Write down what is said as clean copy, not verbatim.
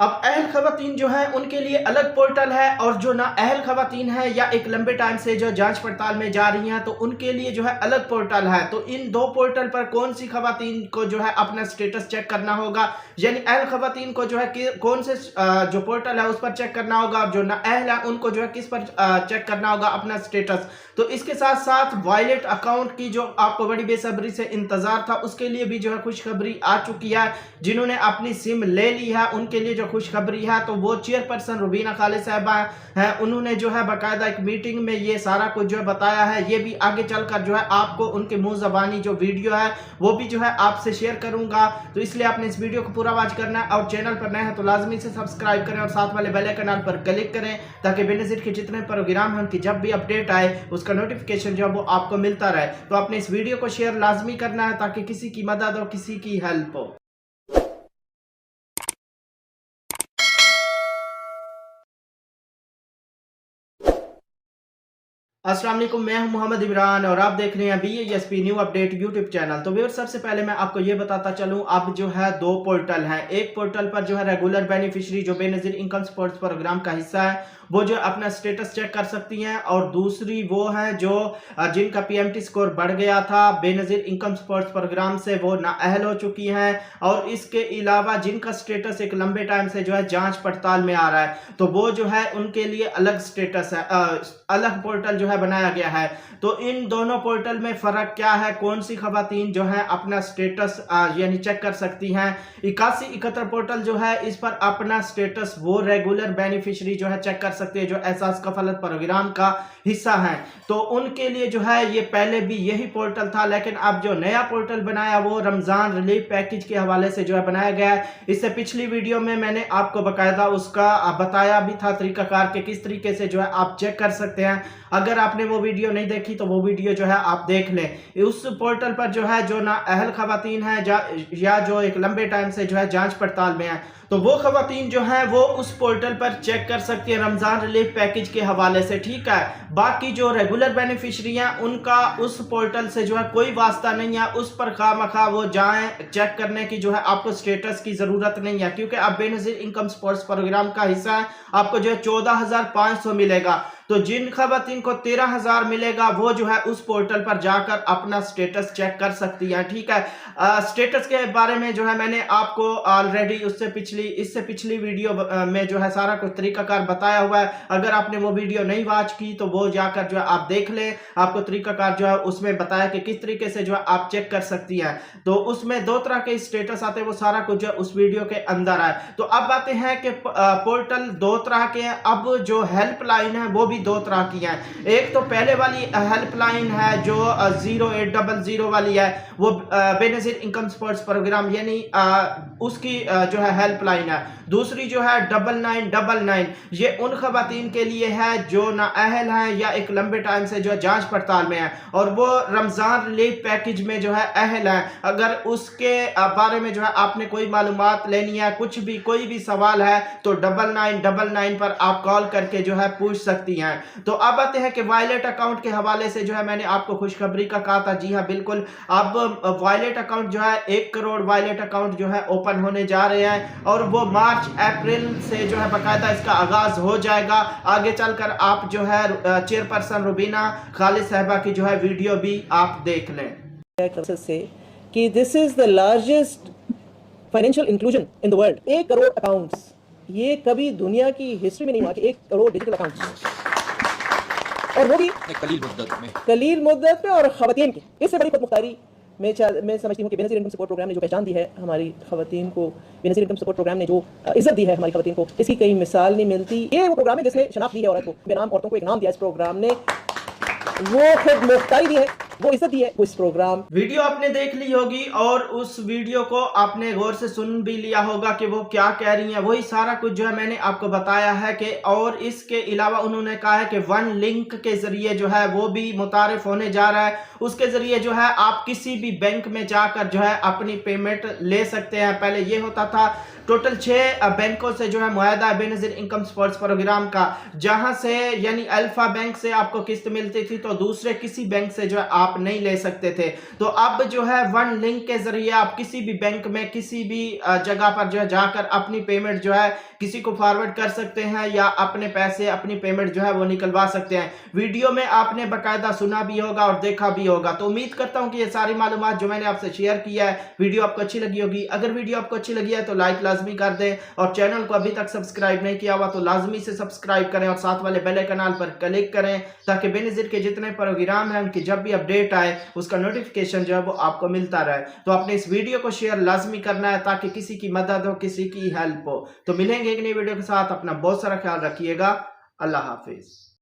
अब अहल खवातीन जो है उनके लिए अलग पोर्टल है, और जो ना अहल खवातीन है या एक लंबे टाइम से जो जांच पड़ताल में जा रही हैं तो उनके लिए जो है अलग पोर्टल है। तो इन दो पोर्टल पर कौन सी खवातीन को जो है अपना स्टेटस चेक करना होगा, यानी अहल खवातीन को जो है कि कौन से जो पोर्टल है उस पर चेक करना होगा, जो ना अहल है उनको जो है किस पर चेक करना होगा अपना स्टेटस। तो इसके साथ साथ वॉलेट अकाउंट की जो आपको बड़ी बेसब्री से इंतजार था उसके लिए भी जो है खुशखबरी आ चुकी है। जिन्होंने अपनी सिम ले ली है उनके लिए जो खुशखबरी है, तो वो चेयरपर्सन रुबीना खालिद साहिबा हैं, उन्होंने जो है बाकायदा एक मीटिंग में ये सारा कुछ जो है बताया है। ये भी आगे चलकर जो है आपको उनके मुंह ज़बानी जो वीडियो है वो भी जो है आपसे शेयर करूंगा। तो इसलिए आपने इस वीडियो को पूरा वॉच करना है, और चैनल पर नए हैं तो लाजमी से सब्सक्राइब करें और साथ वाले बेल आइकन पर क्लिक करें ताकि बेनज़ीर के जितने प्रोग्राम हैं उनकी जब भी अपडेट आए उसका नोटिफिकेशन जो है वो आपको मिलता रहे। तो आपने इस वीडियो को शेयर लाजमी करना है ताकि किसी की मदद और किसी की हेल्प हो। अस्सलाम वालेकुम, मैं हूं मोहम्मद इमरान और आप देख रहे हैं BASP new update YouTube channel. तो व्यूअर्स, सबसे पहले मैं आपको ये बताता चलूं, अब जो है दो पोर्टल हैं। एक पोर्टल पर जो है रेगुलर बेनिफिशियरी जो बेनज़ीर इनकम सपोर्ट प्रोग्राम का हिस्सा है वो जो अपना स्टेटस चेक कर सकती हैं, और दूसरी वो है जो जिनका PMT स्कोर बढ़ गया था बेनज़ीर इनकम सपोर्ट प्रोग्राम से, वो नाअहल हो चुकी हैं। और इसके अलावा जिनका स्टेटस एक लंबे टाइम से जो है जांच पड़ताल में आ रहा है तो वो जो है उनके लिए अलग स्टेटस है, अलग पोर्टल जो है बनाया गया है। तो इन दोनों पोर्टल में फर्क क्या है, कौन सी खवातीन जो है अपना स्टेटस यानी चेक कर सकती हैं। 8171 पोर्टल जो है इस पर अपना स्टेटस वो रेगुलर बेनिफिशियरी जो है चेक कर सकते हैं जो एहसास कफालत प्रोग्राम का हिस्सा है। तो उनके लिए जो है ये पहले भी यही पोर्टल था, लेकिन अब जो नया पोर्टल बनाया वो रमजान रिलीफ पैकेज के हवाले से जो है बनाया गया है। इससे पिछली वीडियो में मैंने आपको बाकायदा उसका बताया भी था तरीकाकार के किस तरीके से जो है आप चेक कर सकते हैं। अगर आपने वो वीडियो नहीं देखी तो वो वीडियो जो है आप देख लें। उस पोर्टल पर जो है जो ना अहल खवातीन है या जो एक लंबे टाइम से जो है जांच पड़ताल में है तो वो खवातीन जो है वो उस पोर्टल पर चेक कर सकती है रमजान रिलीफ पैकेज के हवाले से, ठीक है। बाकी जो रेगुलर बेनिफिशियरी हैं उनका उस पोर्टल से जो है कोई वास्ता नहीं है, उस पर खामखा वो जाएं चेक करने की जो है आपको स्टेटस की जरूरत नहीं है, क्योंकि आप बेनज़ीर इनकम सपोर्ट प्रोग्राम का हिस्सा है। आपको जो है 14,500 मिलेगा, तो जिन खवातीन को 13,000 मिलेगा वो जो है उस पोर्टल पर जाकर अपना स्टेटस चेक कर सकती है, ठीक है। स्टेटस के बारे में जो है मैंने आपको ऑलरेडी इससे पिछली वीडियो में जो है सारा कुछ तरीकाकार बताया हुआ है। अगर आपने वो वीडियो नहीं वॉच की तो वो जाकर जो है आप देख लें, आपको तरीकाकार जो है उसमें बताया कि किस तरीके से जो है आप चेक कर सकती हैं। तो उसमें दो तरह के स्टेटस आते हैं, वो सारा कुछ जो है उस वीडियो के अंदर है। तो अब बातें हैं कि पोर्टल दो तरह के हैं। अब जो हेल्पलाइन है वो भी दो तरह की है। एक तो पहले वाली हेल्पलाइन है जो 0800 वाली है, वो बेनज़ीर इनकम सपोर्ट प्रोग्राम यानी उसकी जो है हेल्पलाइन है। दूसरी जो है 9999, ये उन खवातीन के लिए है जो नाअहल हैं या एक लंबे टाइम से जो है जांच पड़ताल में है और वो रमजान रिलीफ पैकेज में जो है अहल है। अगर उसके बारे में जो है आपने कोई मालूमात लेनी है, कुछ भी कोई भी सवाल है तो 9999 पर आप कॉल करके जो है पूछ सकती हैं। तो अब आते हैं कि वॉलेट अकाउंट के हवाले से जो है मैंने आपको खुशखबरी का कहा था। जी हाँ बिल्कुल, अब वॉलेट अकाउंट जो है 1 करोड़ वॉलेट अकाउंट जो है ओपन होने जा रहे हैं, और वो मार्च अप्रैल से जो है बाकायदा इसका आगाज हो जाएगा। आगे चलकर आप जो है चेयरपर्सन रुबीना खालिद साहिबा की जो है वीडियो भी आप देख लें। से कि this is the largest financial inclusion in the world. 1 crore accounts, ये कभी दुनिया की हिस्ट्री में नहीं हुआ कि 1 करोड़ डिजिटल अकाउंट्स, और वो भी कलील मुद्दत में और खवातीन की। इससे बड़ी खुदमुख्तारी मैं समझती हूँ कि बेनज़ीर इनकम सपोर्ट प्रोग्राम ने जो पहचान दी है हमारी खवातीन को, बेनज़ीर इनकम सपोर्ट प्रोग्राम ने जो इज्जत दी है हमारी खवातीन को, इसकी कहीं मिसाल नहीं मिलती। ये वो प्रोग्राम है जिसने शनाख्त दी है औरत को, बेनाम औरतों को एक नाम दिया इस प्रोग्राम ने, वो खुदमुख्तारी दी है, वो इज्जत दी है, वो इस प्रोग्राम। वीडियो आपने देख ली होगी और उस वीडियो को आपने गौर से सुन भी लिया होगा कि वो क्या कह रही हैं। वही सारा कुछ जो है मैंने आपको बताया है कि, और इसके अलावा उन्होंने कहा है कि वन लिंक के जरिए जो है वो भी मुतारिफ होने जा रहा है। उसके जरिए जो है आप किसी भी बैंक में जाकर जो है अपनी पेमेंट ले सकते हैं। पहले ये होता था टोटल 6 बैंकों से जो है मुआहदा है बेनज़ीर इनकम सपोर्ट प्रोग्राम का, जहां से यानी अल्फा बैंक से आपको किस्त मिलती थी तो दूसरे किसी बैंक से जो है आप नहीं ले सकते थे। तो अब जो है वन लिंक के जरिए आप किसी भी बैंक में किसी भी जगह पर जो है जाकर अपनी पेमेंट जो है किसी को फॉरवर्ड कर सकते हैं या अपने पैसे अपनी पेमेंट जो है वो निकलवा सकते हैं। वीडियो में आपने बाकायदा सुना भी होगा और देखा भी होगा। तो उम्मीद करता हूं कि ये सारी मालूमात जो मैंने आपसे शेयर किया है वीडियो आपको अच्छी लगी होगी। अगर वीडियो आपको अच्छी लगी है तो लाइक लाजमी कर दें और चैनल को अभी तक सब्सक्राइब नहीं किया हुआ तो लाजमी से सब्सक्राइब करें और साथ वाले बेल आइकन पर क्लिक करें ताकि बेनज़ीर के जितने प्रोग्राम हैं उनकी जब भी अपडेट आए उसका नोटिफिकेशन जो है वो आपको मिलता रहे। तो अपने इस वीडियो को शेयर लाजमी करना है ताकि किसी की मदद हो, किसी की हेल्प हो। तो मिलेंगे एक नई वीडियो के साथ। अपना बहुत सारा ख्याल रखिएगा। अल्लाह हाफिज।